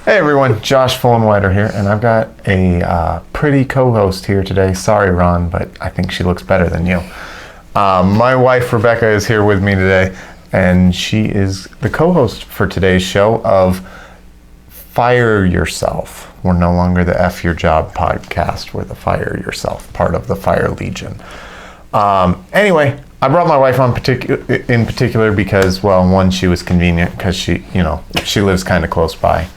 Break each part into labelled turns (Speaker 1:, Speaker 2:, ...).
Speaker 1: Hey everyone, Josh Fullenwider here, and I've got a pretty co-host here today. Sorry, Ron, but I think she looks better than you. My wife, Rebecca, is here with me today, and she is the co-host for today's show of Fire Yourself. We're no longer the F Your Job podcast. We're the Fire Yourself, part of the Fire Legion. Anyway, I brought my wife on in particular because, well, one, she was convenient because she lives kind of close by.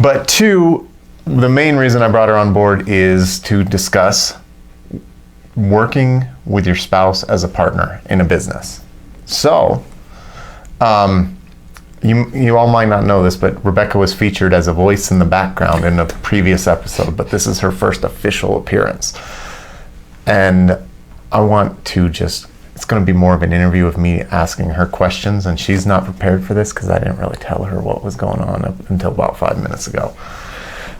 Speaker 1: But two, the main reason I brought her on board is to discuss working with your spouse as a partner in a business. So, you all might not know this, but Rebecca was featured as a voice in the background in a previous episode, but this is her first official appearance. And I want to it's going to be more of an interview of me asking her questions, and she's not prepared for this because I didn't really tell her what was going on up until about 5 minutes ago.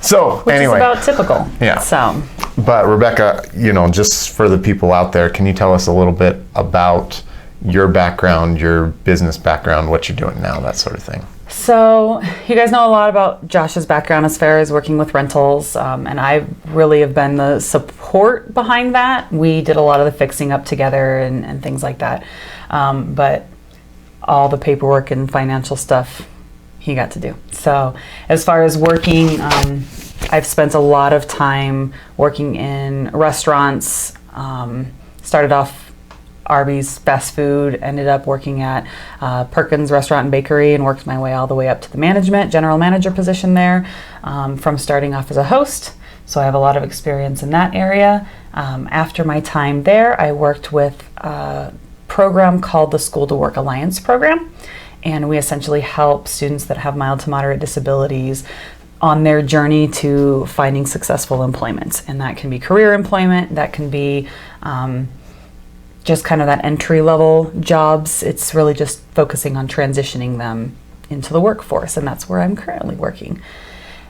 Speaker 1: So anyway.
Speaker 2: Which is about typical.
Speaker 1: Yeah.
Speaker 2: So.
Speaker 1: But Rebecca, just for the people out there, can you tell us a little bit about your background, your business background, what you're doing now, that sort of thing?
Speaker 2: So you guys know a lot about Josh's background as far as working with rentals, and I really have been the support behind that. We did a lot of the fixing up together and things like that, but all the paperwork and financial stuff he got to do. So as far as working, I've spent a lot of time working in restaurants, started off Arby's fast food, ended up working at Perkins Restaurant and Bakery, and worked my way all the way up to the general manager position there, from starting off as a host. So I have a lot of experience in that area. After my time there, I worked with a program called the School to Work Alliance program, and we essentially help students that have mild to moderate disabilities on their journey to finding successful employment. And that can be career employment, that can be just kind of that entry-level jobs. It's really just focusing on transitioning them into the workforce, and that's where I'm currently working.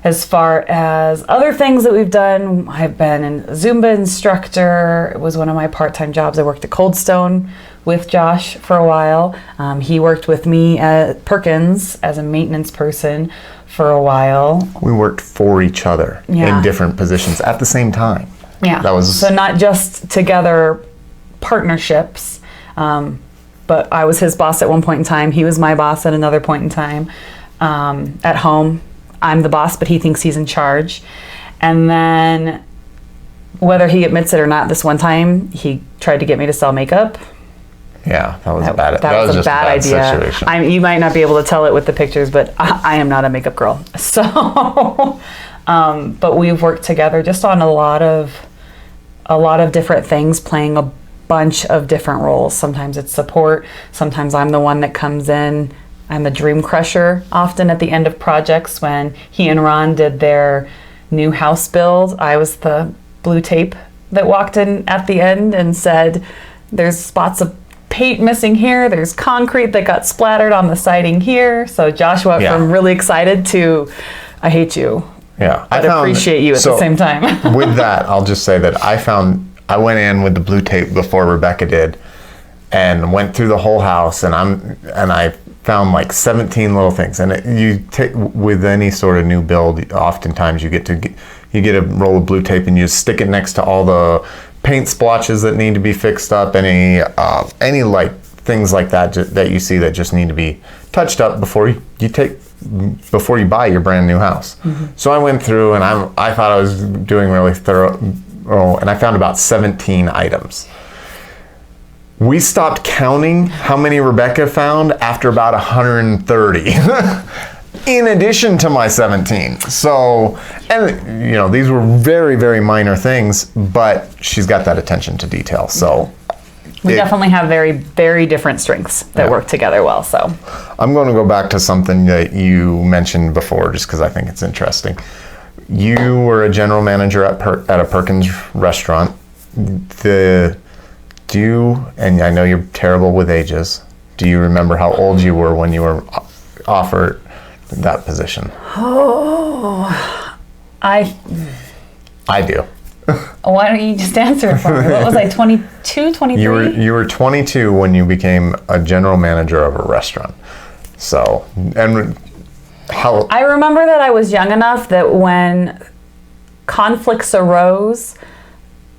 Speaker 2: As far as other things that we've done, I've been a Zumba instructor. It was one of my part-time jobs. I worked at Cold Stone with Josh for a while. He worked with me at Perkins as a maintenance person for a while. We
Speaker 1: worked for each other in different positions at the same time.
Speaker 2: Yeah, so not just together partnerships, but I was his boss at one point in time. He was my boss at another point in time. At home, I'm the boss, but he thinks he's in charge. And then, whether he admits it or not, this one time he tried to get me to sell makeup.
Speaker 1: Yeah, that was a bad
Speaker 2: idea.
Speaker 1: Situation.
Speaker 2: You might not be able to tell it with the pictures, but I am not a makeup girl. So, but we've worked together just on a lot of different things, playing a bunch of different roles. Sometimes it's support, sometimes I'm the one that comes in. I'm the dream crusher often at the end of projects. When he and Ron did their new house build, I was the blue tape that walked in at the end and said, there's spots of paint missing here, there's concrete that got splattered on the siding here. So Josh went from really excited to, I hate you.
Speaker 1: Yeah,
Speaker 2: I appreciate you at the same time.
Speaker 1: With that, I'll just say that I went in with the blue tape before Rebecca did, and went through the whole house, and I found like 17 little things. And with any sort of new build, oftentimes you get a roll of blue tape and you stick it next to all the paint splotches that need to be fixed up, any like things like that that you see that just need to be touched up before you buy your brand new house. Mm-hmm. So I went through and I thought I was doing really thorough, and I found about 17 items. We stopped counting how many Rebecca found after about 130, in addition to my 17. So, and these were very, very minor things, but she's got that attention to detail. So
Speaker 2: we definitely have very, very different strengths that work together well. So
Speaker 1: I'm going to go back to something that you mentioned before, just because I think it's interesting. You were a general manager at a Perkins restaurant. And I know you're terrible with ages, do you remember how old you were when you were offered that position?
Speaker 2: Oh, I do. Why don't you just answer it for me? What was I, 22, 23?
Speaker 1: You were 22 when you became a general manager of a restaurant. So, and how?
Speaker 2: I remember that I was young enough that when conflicts arose,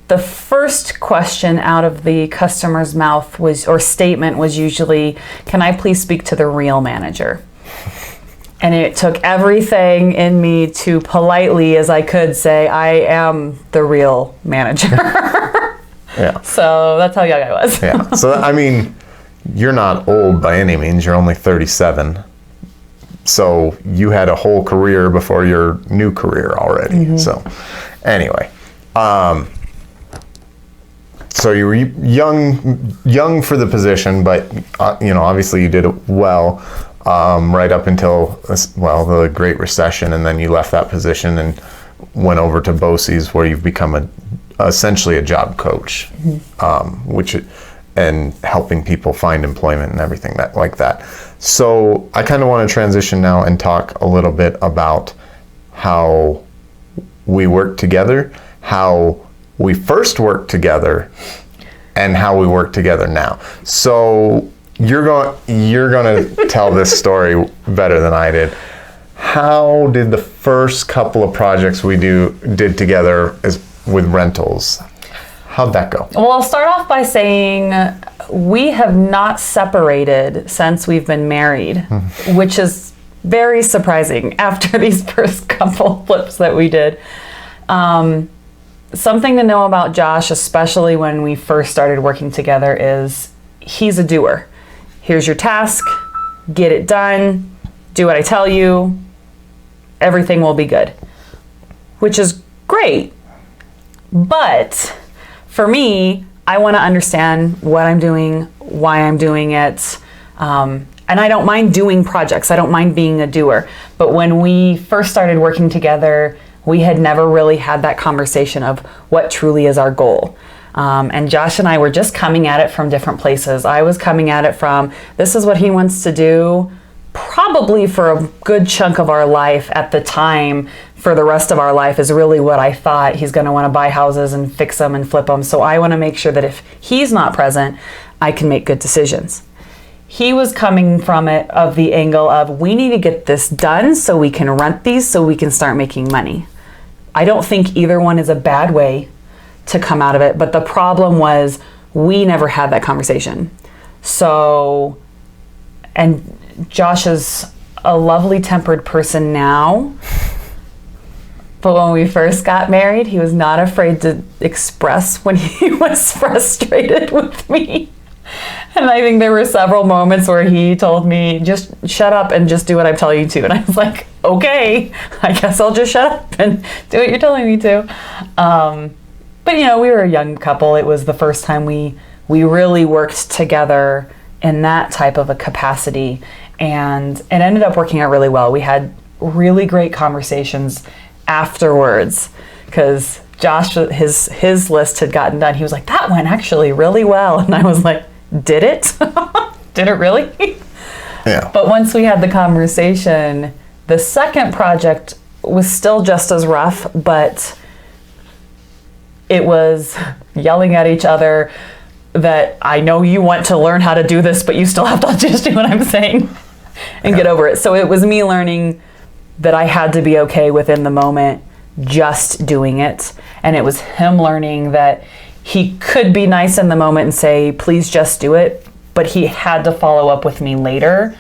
Speaker 2: the first question out of the customer's mouth was, or statement was usually, "Can I please speak to the real manager?" And it took everything in me to politely as I could say, "I am the real manager."
Speaker 1: Yeah.
Speaker 2: So that's how young I was.
Speaker 1: Yeah. So, I mean, you're not old by any means. You're only 37. So you had a whole career before your new career already.
Speaker 2: Mm-hmm.
Speaker 1: So anyway, so you were young for the position, but obviously you did it well right up until the Great Recession, and then you left that position and went over to BOCES, where you've become essentially a job coach, and helping people find employment and everything like that. So I kind of want to transition now and talk a little bit about how we work together, how we first worked together, and how we work together now. So you're going to tell this story better than I did. How did the first couple of projects we did together with rentals? How'd that go?
Speaker 2: Well, I'll start off by saying we have not separated since we've been married, which is very surprising after these first couple flips that we did. Something to know about Josh, especially when we first started working together, is he's a doer. Here's your task, get it done, do what I tell you, everything will be good, which is great. But for me, I want to understand what I'm doing, why I'm doing it, and I don't mind doing projects. I don't mind being a doer. But when we first started working together, we had never really had that conversation of what truly is our goal. And Josh and I were just coming at it from different places. I was coming at it from, this is what he wants to do, probably for a good chunk of our life at the time. For the rest of our life is really what I thought. He's going to want to buy houses and fix them and flip them. So I want to make sure that if he's not present, I can make good decisions. He was coming from it of the angle of, we need to get this done so we can rent these so we can start making money. I don't think either one is a bad way to come out of it, but the problem was we never had that conversation. So, and Josh is a lovely tempered person now, but when we first got married, he was not afraid to express when he was frustrated with me. And I think there were several moments where he told me, just shut up and just do what I'm telling you to. And I was like, okay, I guess I'll just shut up and do what you're telling me to. But we were a young couple. It was the first time we really worked together in that type of a capacity. And it ended up working out really well. We had really great conversations afterwards because Josh, his list had gotten done. He was like, that went actually really well. And I was like, did it? Did it really?
Speaker 1: Yeah.
Speaker 2: But once we had the conversation, the second project was still just as rough, but it was yelling at each other that I know you want to learn how to do this, but you still have to just do what I'm saying and get over it. So it was me learning that I had to be okay within the moment just doing it. And it was him learning that he could be nice in the moment and say, please just do it, but he had to follow up with me later.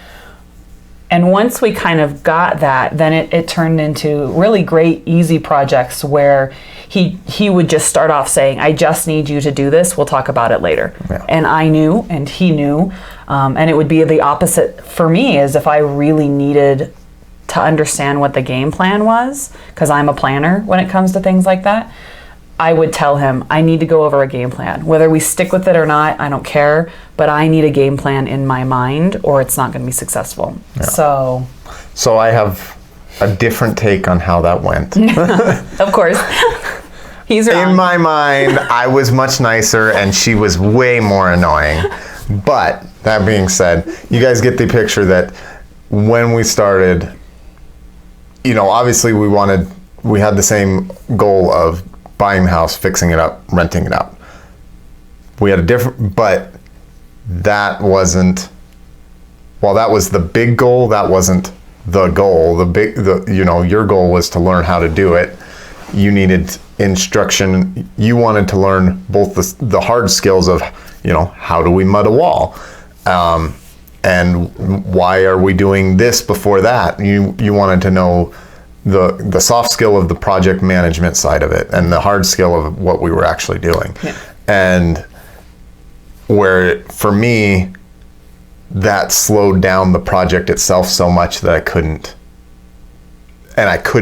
Speaker 2: And once we kind of got that, then it turned into really great, easy projects where he would just start off saying, I just need you to do this. We'll talk about it later. Yeah. And I knew, and he knew. And it would be the opposite for me, as if I really needed to understand what the game plan was, because I'm a planner when it comes to things like that. I would tell him, I need to go over a game plan. Whether we stick with it or not, I don't care, but I need a game plan in my mind or it's not going to be successful. Yeah. So
Speaker 1: I have a different take on how that went.
Speaker 2: Of course. He's wrong.
Speaker 1: In my mind, I was much nicer and she was way more annoying. But that being said, you guys get the picture that when we started, obviously we had the same goal of buying the house, fixing it up, renting it out. We had a different, but that wasn't, while that was the big goal, that wasn't the goal, your goal was to learn how to do it. You needed instruction. You wanted to learn both the hard skills of, how do we mud a wall? And why are we doing this before that? You wanted to know the soft skill of the project management side of it and the hard skill of what we were actually doing.
Speaker 2: Yeah.
Speaker 1: And where, for me, that slowed down the project itself so much that I could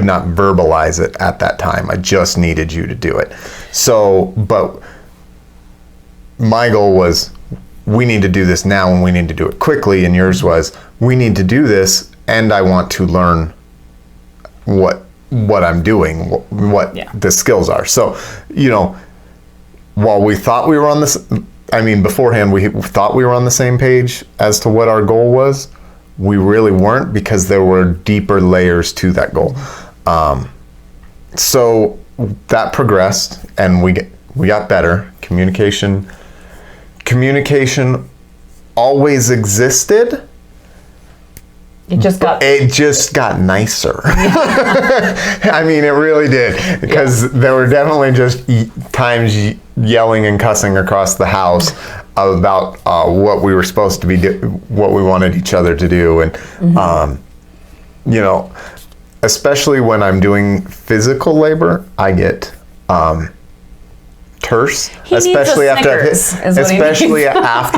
Speaker 1: not verbalize it at that time. I just needed you to do it. So, but my goal was, we need to do this now and we need to do it quickly. And yours was, we need to do this and I want to learn what I'm doing, what the skills are. So, while we thought we were on this, beforehand we thought we were on the same page as to what our goal was, we really weren't, because there were deeper layers to that goal. So that progressed and we got better. Communication always existed.
Speaker 2: It just
Speaker 1: got nicer. It really did, because there were definitely just times yelling and cussing across the house about what we were supposed to be what we wanted each other to do. And especially when I'm doing physical labor, I get terse, especially after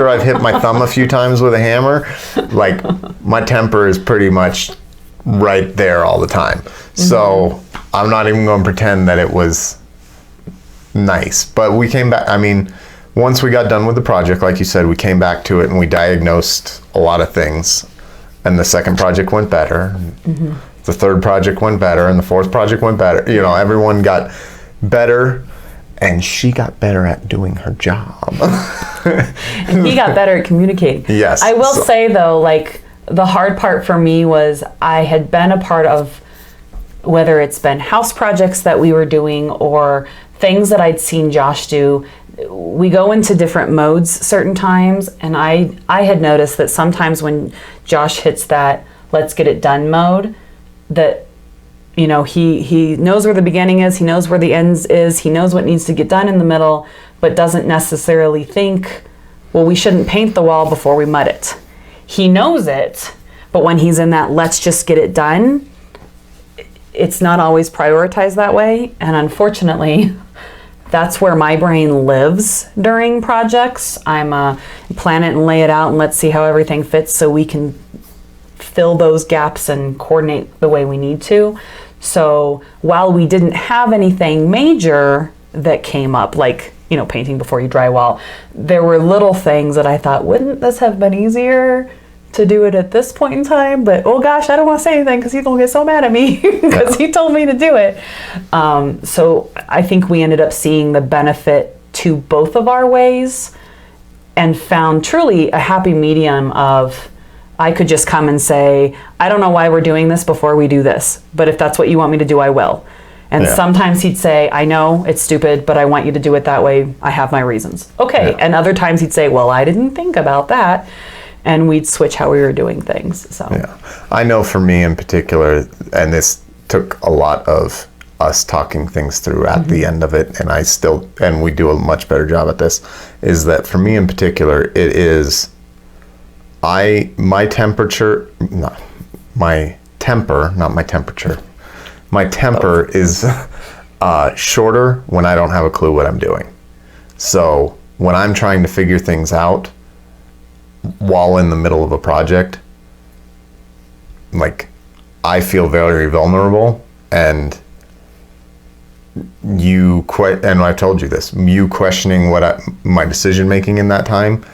Speaker 1: I've hit my thumb a few times with a hammer. Like, my temper is pretty much right there all the time. So I'm not even going to pretend that it was nice. But we came back. Once we got done with the project, like you said, we came back to it and we diagnosed a lot of things. And the second project went better. The third project went better, and the fourth project went better. Everyone got better. And she got better at doing her job.
Speaker 2: And he got better at communicating.
Speaker 1: Yes.
Speaker 2: I will say, though, the hard part for me was I had been a part of, whether it's been house projects that we were doing or things that I'd seen Josh do. We go into different modes certain times. And I had noticed that sometimes when Josh hits that let's get it done mode, that he knows where the beginning is, he knows where the end is, he knows what needs to get done in the middle, but doesn't necessarily think, well, we shouldn't paint the wall before we mud it. He knows it, but when he's in that let's just get it done, it's not always prioritized that way. And unfortunately, that's where my brain lives during projects. I'm plan it and lay it out and let's see how everything fits so we can fill those gaps and coordinate the way we need to. So while we didn't have anything major that came up, like, painting before you drywall, there were little things that I thought, wouldn't this have been easier to do it at this point in time? But oh gosh, I don't want to say anything because he's gonna get so mad at me because he told me to do it. So I think we ended up seeing the benefit to both of our ways and found truly a happy medium of, I could just come and say, I don't know why we're doing this before we do this, but if that's what you want me to do, I will. And sometimes he'd say, I know it's stupid, but I want you to do it that way. I have my reasons. Okay. And other times he'd say, well, I didn't think about that. And we'd switch how we were doing things. So
Speaker 1: I know for me in particular, and this took a lot of us talking things through at the end of it, and we do a much better job at this, is that for me in particular, it is, my temper is shorter when I don't have a clue what I'm doing. So when I'm trying to figure things out while in the middle of a project, I feel very vulnerable, and and I've told you this, you questioning my decision making in that time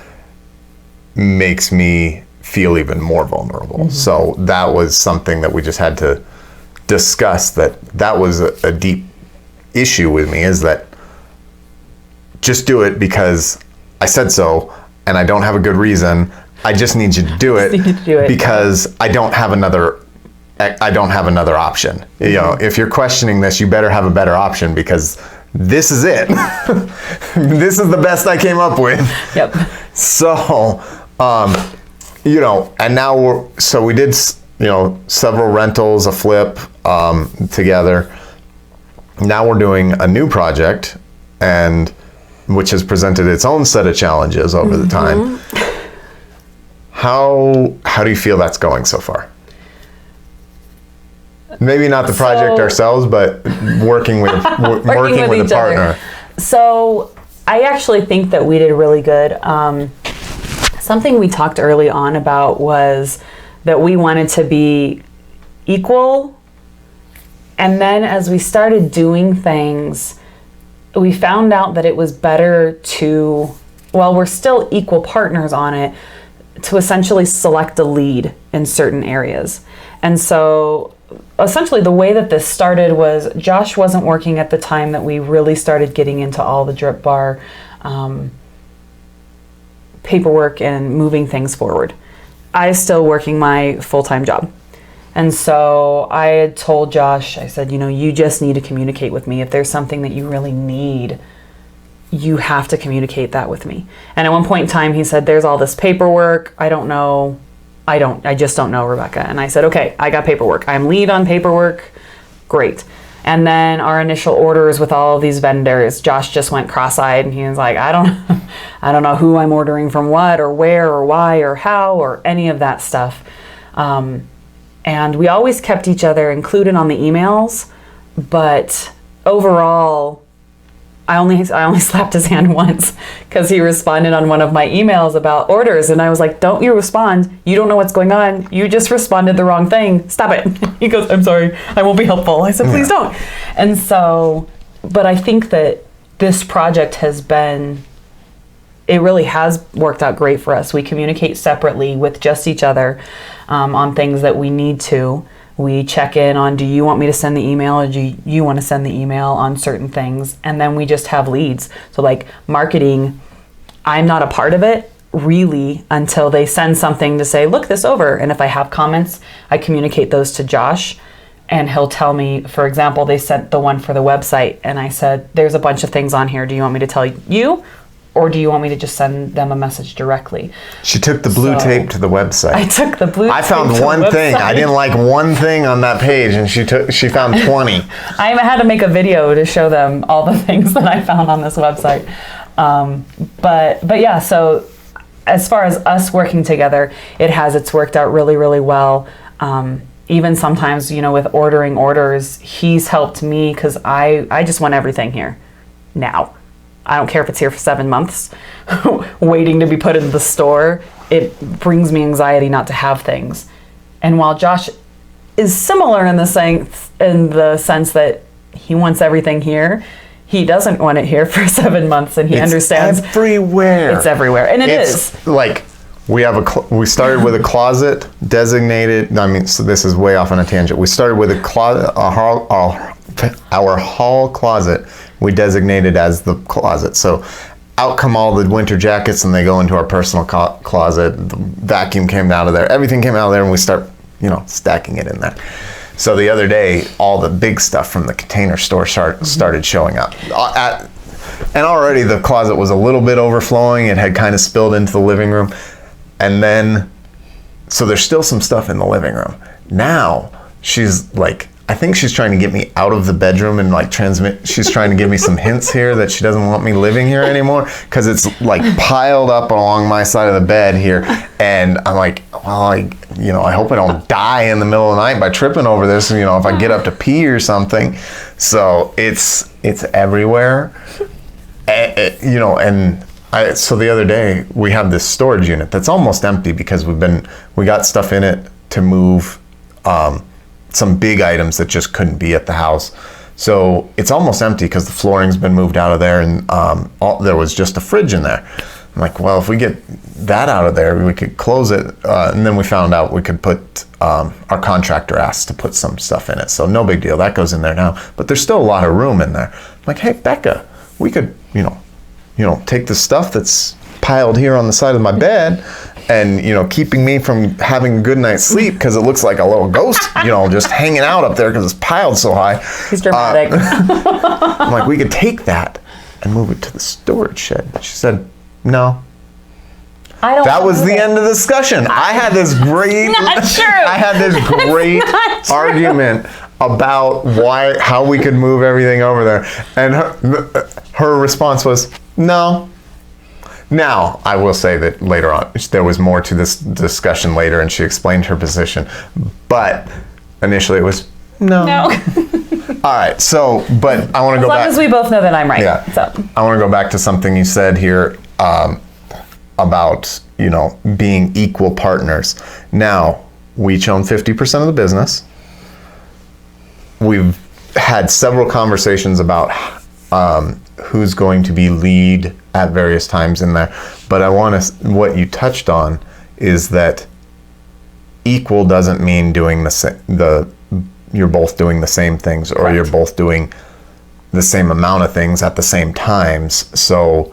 Speaker 1: makes me feel even more vulnerable. So that was something that we just had to discuss, that was a deep issue with me, is that just do it because I said so and I don't have a good reason. I just need you to do it because I don't have another option. If you're questioning this, you better have a better option, because this is it. This is the best I came up with. Yep. So, and now we did several rentals, a flip together. Now we're doing a new project, and which has presented its own set of challenges over the time. How do you feel that's going so far? Maybe not the project ourselves, but working with a partner.
Speaker 2: Other. So I actually think that we did really good. Something we talked early on about was that we wanted to be equal. And then as we started doing things, we found out that it was better to, while we're still equal partners on it, to essentially select a lead in certain areas. And so essentially the way that this started was Josh wasn't working at the time that we really started getting into all the Drip Bar paperwork and moving things forward. I was still working my full-time job. And so I had told Josh, I said, you just need to communicate with me. If there's something that you really need, you have to communicate that with me. And at one point in time, he said, there's all this paperwork. I just don't know, Rebecca. And I said, okay, I got paperwork. I'm lead on paperwork. Great. And then our initial orders with all of these vendors, Josh just went cross-eyed and he was like, I don't know who I'm ordering from what or where or why or how or any of that stuff. And we always kept each other included on the emails, but overall, I only slapped his hand once because he responded on one of my emails about orders. And I was like, don't you respond. You don't know what's going on. You just responded the wrong thing. Stop it. He goes, I'm sorry. I won't be helpful. I said, please don't. And so, but I think that this project it really has worked out great for us. We communicate separately with just each other on things that we need to. We check in on, do you want me to send the email or do you want to send the email on certain things? And then we just have leads. So like marketing, I'm not a part of it really until they send something to say, look this over. And if I have comments, I communicate those to Josh and he'll tell me, for example, they sent the one for the website and I said, there's a bunch of things on here. Do you want me to tell you? Or do you want me to just send them a message directly? She took the blue tape to the website. I took the blue tape. I found one thing. I didn't like one thing on that page, and she found 20. I had to make a video to show them all the things that I found on this website. But yeah, so as far as us working together, it's worked out really, really well. Even sometimes, with ordering orders, he's helped me because I just want everything here now. I don't care if it's here for 7 months, waiting to be put in the store. It brings me anxiety not to have things. And while Josh is similar in the sense that he wants everything here, he doesn't want it here for 7 months, and he understands. It's everywhere, and it's like we started with a closet designated. So this is way off on a tangent. We started with a closet, our hall closet. We designated as the closet. So out come all the winter jackets and they go into our personal closet. The vacuum came out of there. Everything came out of there and we start, stacking it in there. So the other day, all the big stuff from the Container Store started showing up. And already the closet was a little bit overflowing. It had kind of spilled into the living room. And then, so there's still some stuff in the living room. Now she's like, I think she's trying to get me out of the bedroom and she's trying to give me some hints here that she doesn't want me living here anymore because it's like piled up along my side of the bed here. And I'm like, well, I hope I don't die in the middle of the night by tripping over this, if I get up to pee or something. So it's everywhere. So the other day we have this storage unit that's almost empty because we got stuff in it to move, some big items that just couldn't be at the house. So it's almost empty because the flooring's been moved out of there and there was just a fridge in there. I'm like, well, if we get that out of there, we could close it. And then we found out we could put, our contractor asked to put some stuff in it. So no big deal, that goes in there now. But there's still a lot of room in there. I'm like, hey, Becca, we could, take the stuff that's piled here on the side of my bed and keeping me from having a good night's sleep because it looks like a little ghost just hanging out up there because it's piled so high. He's dramatic. I'm like, we could take that and move it to the storage shed. She said no. I don't
Speaker 1: That was
Speaker 2: know
Speaker 1: the
Speaker 2: that.
Speaker 1: end of the discussion. I had this great,
Speaker 2: Not true.
Speaker 1: I had this great
Speaker 2: not true.
Speaker 1: argument about how we could move everything over there, and her response was no. Now, I will say that later on, there was more to this discussion later, and she explained her position. But initially, it was no.
Speaker 2: No.
Speaker 1: All right. So, but I want to
Speaker 2: As
Speaker 1: go
Speaker 2: long
Speaker 1: back.
Speaker 2: as we both know that I'm right.
Speaker 1: Yeah.
Speaker 2: So.
Speaker 1: I want to go back to something you said here about, being equal partners. Now, we each own 50% of the business. We've had several conversations about who's going to be lead at various times in there. But what you touched on is that equal doesn't mean doing you're both doing the same things, or
Speaker 2: Correct.
Speaker 1: you're both doing the same amount of things at the same times. So,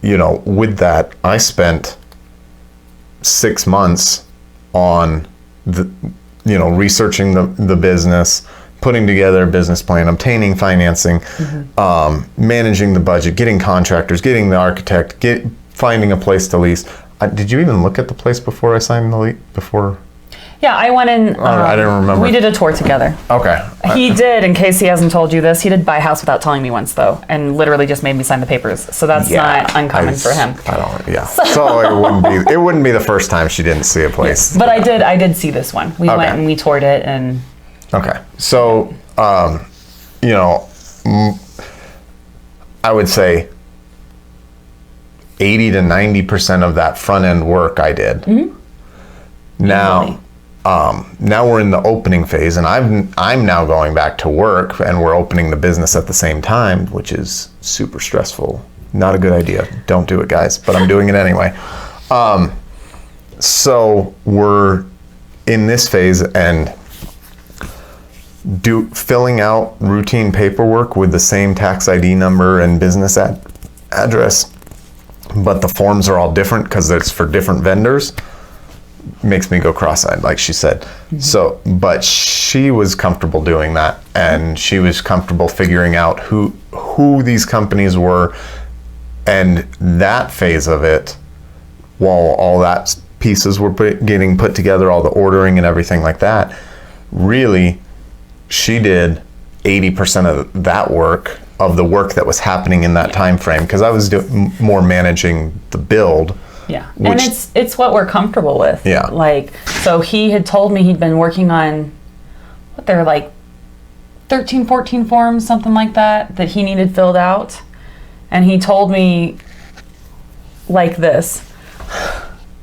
Speaker 1: with that, I spent 6 months on researching the business, putting together a business plan, obtaining financing, managing the budget, getting contractors, getting the architect, finding a place to lease. Did you even look at the place before I signed the lease? Before?
Speaker 2: Yeah, I went in.
Speaker 1: I didn't remember.
Speaker 2: We did a tour together.
Speaker 1: Okay.
Speaker 2: He did, in case he hasn't told you this, he did buy a house without telling me once, though, and literally just made me sign the papers. So that's not uncommon for him.
Speaker 1: I don't. Yeah. So it wouldn't be the first time she didn't see a place.
Speaker 2: But I did see this one. We went and we toured it, and
Speaker 1: Okay. So, I would say 80 to 90% of that front end work I did.
Speaker 2: Mm-hmm.
Speaker 1: Now, now we're in the opening phase, and I'm now going back to work, and we're opening the business at the same time, which is super stressful. Not a good idea. Don't do it, guys. But I'm doing it anyway. So we're in this phase and filling out routine paperwork with the same tax ID number and business address, but the forms are all different because it's for different vendors. Makes me go cross-eyed, like she said. Mm-hmm. So, but she was comfortable doing that, and she was comfortable figuring out who these companies were, and that phase of it, while all that pieces were getting put together, all the ordering and everything like that, really, she did 80% of that work, of the work that was happening in that time frame, because I was more managing the build.
Speaker 2: yeah, and it's what we're comfortable with.
Speaker 1: Yeah.
Speaker 2: Like, so he had told me he'd been working on, what, they're like 13, 14 forms, something like that he needed filled out. And he told me like this: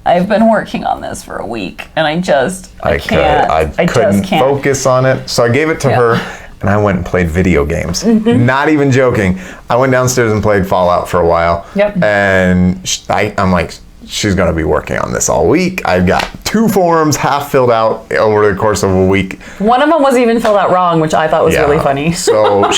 Speaker 2: I've been working on this for a week, and I can't.
Speaker 1: I couldn't
Speaker 2: just can't
Speaker 1: focus on it. So I gave it to her, and I went and played video games.
Speaker 2: Mm-hmm.
Speaker 1: Not even joking. I went downstairs and played Fallout for a while.
Speaker 2: Yep.
Speaker 1: And I'm like, she's going to be working on this all week. I've got 2 forms half filled out over the course of a week.
Speaker 2: One of them was even filled out wrong, which I thought was really funny.
Speaker 1: So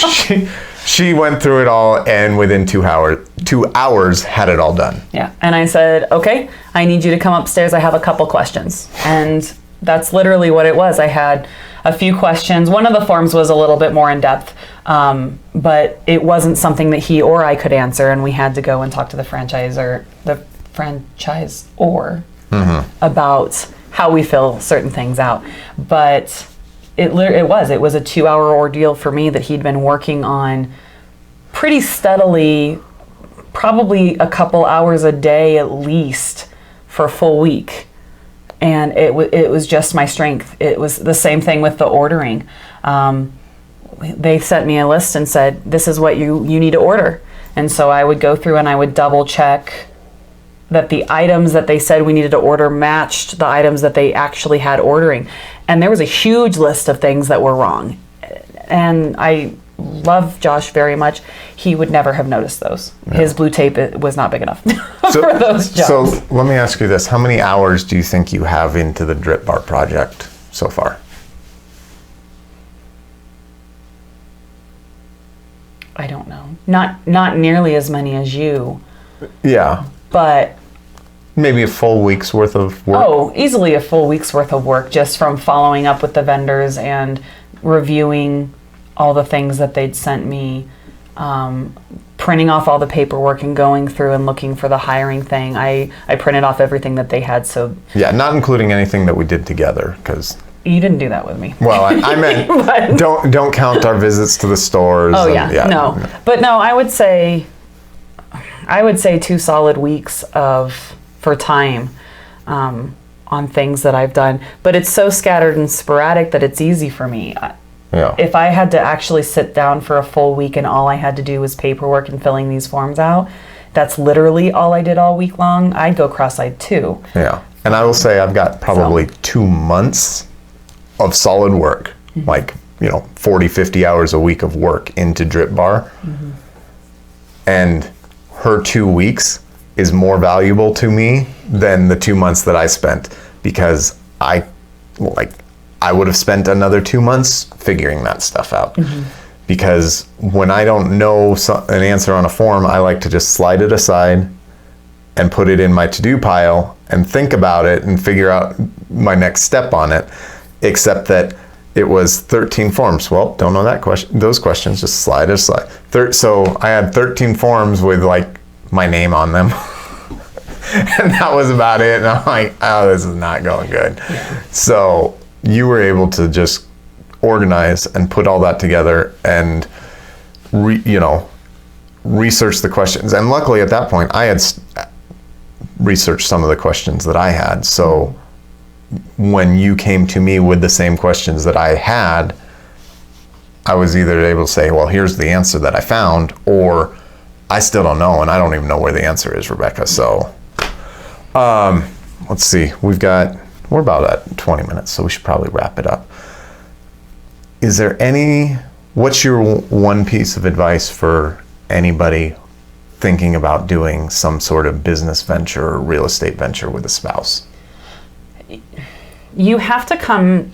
Speaker 1: she went through it all, and within 2 hours had it all done.
Speaker 2: Yeah, and I said, okay, I need you to come upstairs. I have a couple questions. And that's literally what it was. I had a few questions. One of the forms was a little bit more in depth, but it wasn't something that he or I could answer, and we had to go and talk to the franchisor about how we fill certain things out. But it was a 2-hour ordeal for me that he'd been working on pretty steadily, probably a couple hours a day at least for a full week. And it was just my strength. It was the same thing with the ordering. They sent me a list and said, this is what you need to order. And so I would go through and I would double check that the items that they said we needed to order matched the items that they actually had ordering. And there was a huge list of things that were wrong. And I love Josh very much. He would never have noticed those. Yeah. His blue tape was not big enough for those jobs.
Speaker 1: So let me ask you this. How many hours do you think you have into the Drip Bar project so far?
Speaker 2: I don't know. Not nearly as many as you.
Speaker 1: Yeah.
Speaker 2: But
Speaker 1: maybe a full week's worth of work?
Speaker 2: Oh, easily a full week's worth of work, just from following up with the vendors and reviewing all the things that they'd sent me, printing off all the paperwork and going through and looking for the hiring thing. I printed off everything that they had. So
Speaker 1: Yeah, not including anything that we did together, because
Speaker 2: you didn't do that with me.
Speaker 1: well, I meant
Speaker 2: But-
Speaker 1: don't count our visits to the stores.
Speaker 2: Oh
Speaker 1: and-
Speaker 2: yeah, no. But no, I would say 2 solid weeks for time on things that I've done. But it's so scattered and sporadic that it's easy for me.
Speaker 1: Yeah.
Speaker 2: If I had to actually sit down for a full week and all I had to do was paperwork and filling these forms out, that's literally all I did all week long, I'd go cross-eyed too.
Speaker 1: Yeah. And I will say I've got probably 2 months of solid work, like, 40, 50 hours a week of work into Drip Bar. And her 2 weeks is more valuable to me than the 2 months that I spent, because I would have spent another 2 months figuring that stuff out. Because when I don't know an answer on a form, I like to just slide it aside and put it in my to-do pile and think about it and figure out my next step on it. Except that it was 13 forms. Well, don't know those questions, just slide it aside. So I had 13 forms with my name on them. And that was about it. And I'm like, oh, this is not going good. So you were able to just organize and put all that together and research the questions. And luckily at that point I had researched some of the questions that I had. So when you came to me with the same questions that I had, I was either able to say, well, here's the answer that I found, or I still don't know, and I don't even know where the answer is, Rebecca. So let's see, we're about at 20 minutes, so we should probably wrap it up. What's your one piece of advice for anybody thinking about doing some sort of business venture or real estate venture with a spouse?
Speaker 2: You have to come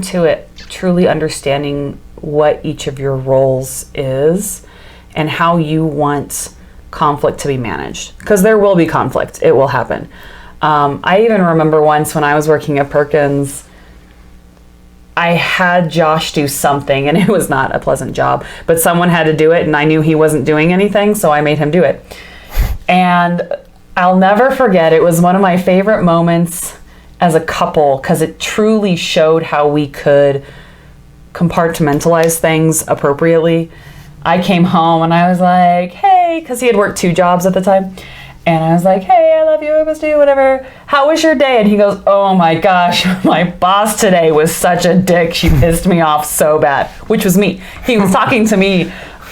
Speaker 2: to it truly understanding what each of your roles is and how you want conflict to be managed, because there will be conflict. It will happen. I even remember once when I was working at Perkins, I had Josh do something, and it was not a pleasant job, but someone had to do it, and I knew he wasn't doing anything, so I made him do it. And I'll never forget, it was one of my favorite moments as a couple, because it truly showed how we could compartmentalize things appropriately. I came home and I was like, hey, because he had worked 2 jobs at the time. And I was like, hey, I love you, I miss you, whatever. How was your day? And he goes, oh my gosh, my boss today was such a dick. She pissed me off so bad, which was me. He was talking to me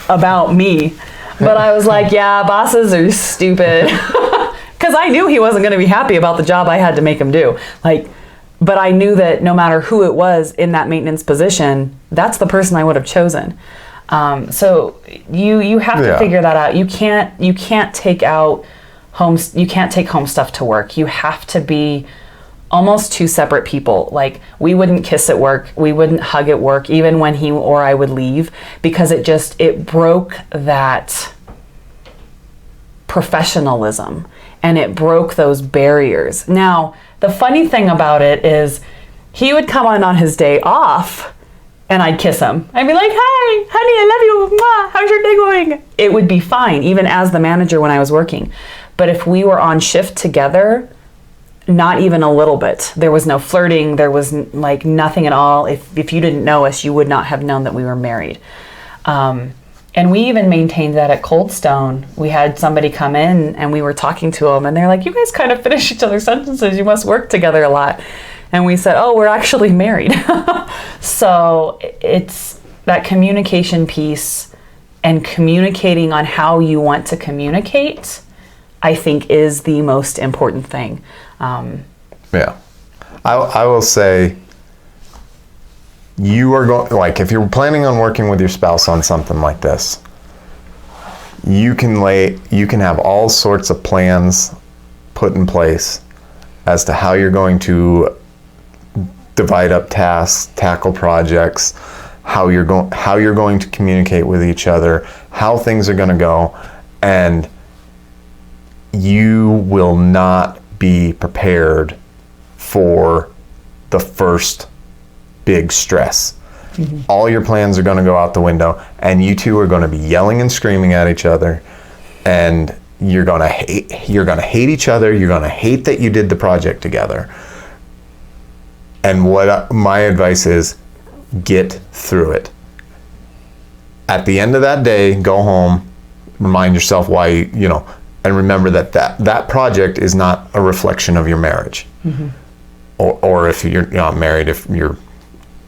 Speaker 2: about me. But I was like, yeah, bosses are stupid. Because I knew he wasn't going to be happy about the job I had to make him do. But I knew that no matter who it was in that maintenance position, that's the person I would have chosen. So you have to figure that out. You can't take home stuff to work. You have to be almost 2 separate people. We wouldn't kiss at work. We wouldn't hug at work, even when he or I would leave, because it broke that professionalism and it broke those barriers. Now, the funny thing about it is he would come on his day off and I'd kiss him. I'd be like, hi, honey, I love you. Mwah. How's your day going? It would be fine, even as the manager when I was working. But if we were on shift together, not even a little bit. There was no flirting. There was nothing at all. If you didn't know us, you would not have known that we were married. And we even maintained that at Cold Stone. We had somebody come in and we were talking to them and they're like, you guys kind of finish each other's sentences. You must work together a lot. And we said, oh, we're actually married. So it's that communication piece and communicating on how you want to communicate, I think, is the most important thing.
Speaker 1: Yeah. I will say, you are going, if you're planning on working with your spouse on something like this, you can have all sorts of plans put in place as to how you're going to divide up tasks, tackle projects, how you're going to communicate with each other, how things are going to go, and you will not be prepared for the first big stress. All your plans are going to go out the window, and you two are going to be yelling and screaming at each other, and you're going to hate each other. You're going to hate that you did the project together. And what my advice is, get through it. At the end of that day, go home, remind yourself why, and remember that project is not a reflection of your marriage. Or if you're not married, if your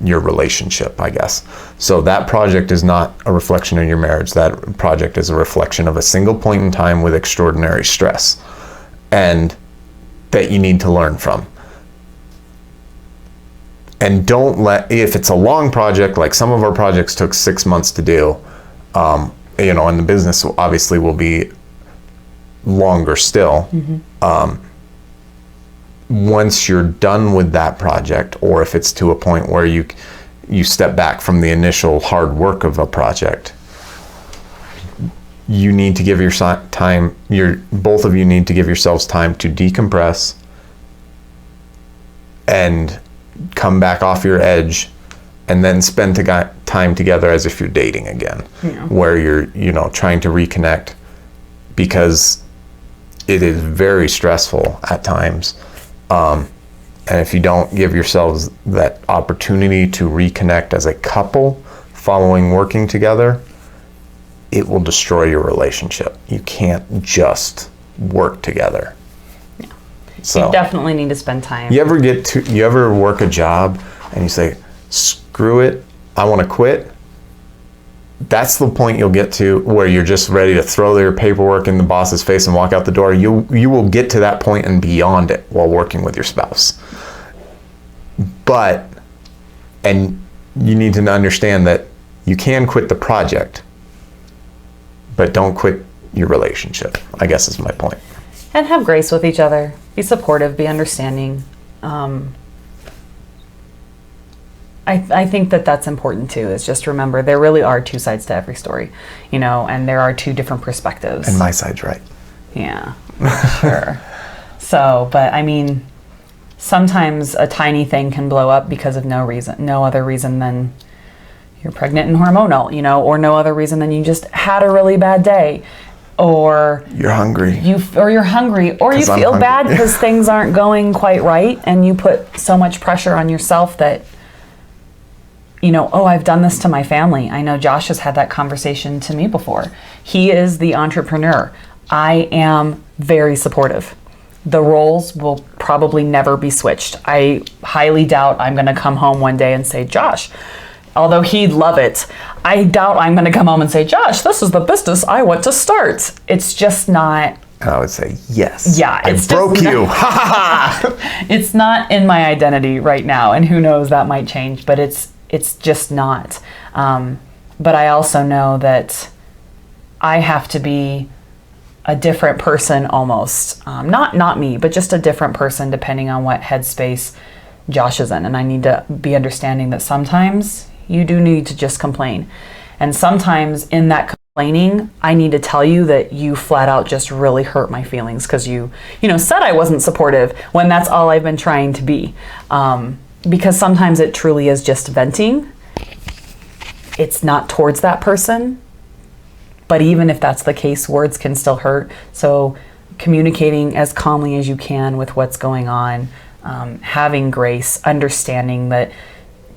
Speaker 1: relationship, I guess. So that project is not a reflection of your marriage. That project is a reflection of a single point in time with extraordinary stress, and that you need to learn from. And if it's a long project, like some of our projects took 6 months to do, and the business obviously will be longer still. Once you're done with that project, or if it's to a point where you step back from the initial hard work of a project, you need to give both of you need to give yourselves time to decompress and come back off your edge, and then spend time together as if you're dating again, where you're trying to reconnect, because it is very stressful at times. And if you don't give yourselves that opportunity to reconnect as a couple following working together, it will destroy your relationship. You can't just work together.
Speaker 2: Yeah.
Speaker 1: So
Speaker 2: you definitely need to spend time.
Speaker 1: You ever work a job and you say, screw it, I want to quit? That's the point you'll get to where you're just ready to throw your paperwork in the boss's face and walk out the door. You will get to that point and beyond it while working with your spouse. And you need to understand that you can quit the project, but don't quit your relationship, I guess is my point.
Speaker 2: And have grace with each other. Be supportive, be understanding. I think that's important too, is just remember there really are two sides to every story, and there are two different perspectives.
Speaker 1: And my side's right.
Speaker 2: Yeah, sure. So, but I mean, sometimes a tiny thing can blow up because of no other reason than you're pregnant and hormonal, or no other reason than you just had a really bad day, or
Speaker 1: you're hungry.
Speaker 2: You're hungry, or you feel bad because things aren't going quite right, and you put so much pressure on yourself that, I've done this to my family. I know Josh has had that conversation to me before. He is the entrepreneur. I am very supportive. The roles will probably never be switched. I highly doubt I'm going to come home one day and say, Josh, although he'd love it, I doubt I'm going to come home and say, Josh, this is the business I want to start. It's just not.
Speaker 1: And I would say, yes.
Speaker 2: Yeah,
Speaker 1: I broke you. Ha ha ha.
Speaker 2: It's not in my identity right now, and who knows, that might change, but it's just not. But I also know that I have to be a different person almost. Not me, but just a different person depending on what headspace Josh is in. And I need to be understanding that sometimes you do need to just complain. And sometimes in that complaining, I need to tell you that you flat out just really hurt my feelings because you said I wasn't supportive when that's all I've been trying to be. Because sometimes it truly is just venting. It's not towards that person. But even if that's the case, words can still hurt. So communicating as calmly as you can with what's going on, having grace, understanding that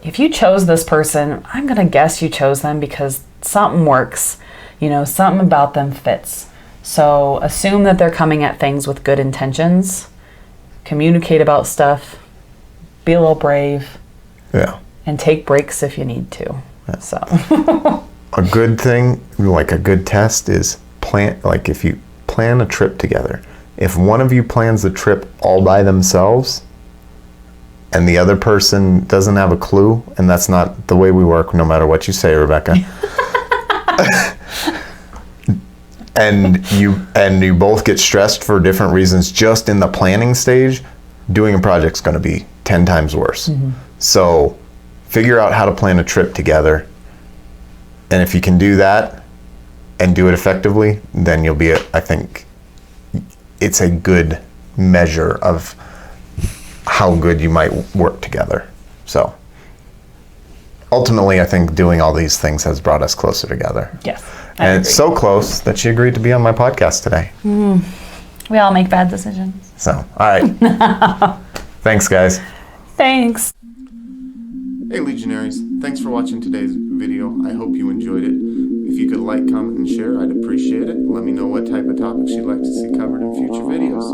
Speaker 2: if you chose this person, I'm going to guess you chose them because something works. Something about them fits. So assume that they're coming at things with good intentions. Communicate about stuff. Be a little brave.
Speaker 1: Yeah.
Speaker 2: And take breaks if you need to. Yeah. So
Speaker 1: a good thing, like a good test, is if you plan a trip together. If one of you plans the trip all by themselves and the other person doesn't have a clue, and that's not the way we work, no matter what you say, Rebecca. and you both get stressed for different reasons just in the planning stage, doing a project's going to be 10 times worse. Mm-hmm. So figure out how to plan a trip together. And if you can do that and do it effectively, then you'll be, I think it's a good measure of how good you might work together. So ultimately, I think doing all these things has brought us closer together.
Speaker 2: Yes.
Speaker 1: And it's so close that she agreed to be on my podcast today.
Speaker 2: We all make bad decisions.
Speaker 1: So, all right. Thanks, guys.
Speaker 2: Thanks.
Speaker 1: Hey, Legionaries. Thanks for watching today's video. I hope you enjoyed it. If you could like, comment, and share, I'd appreciate it. Let me know what type of topics you'd like to see covered in future videos.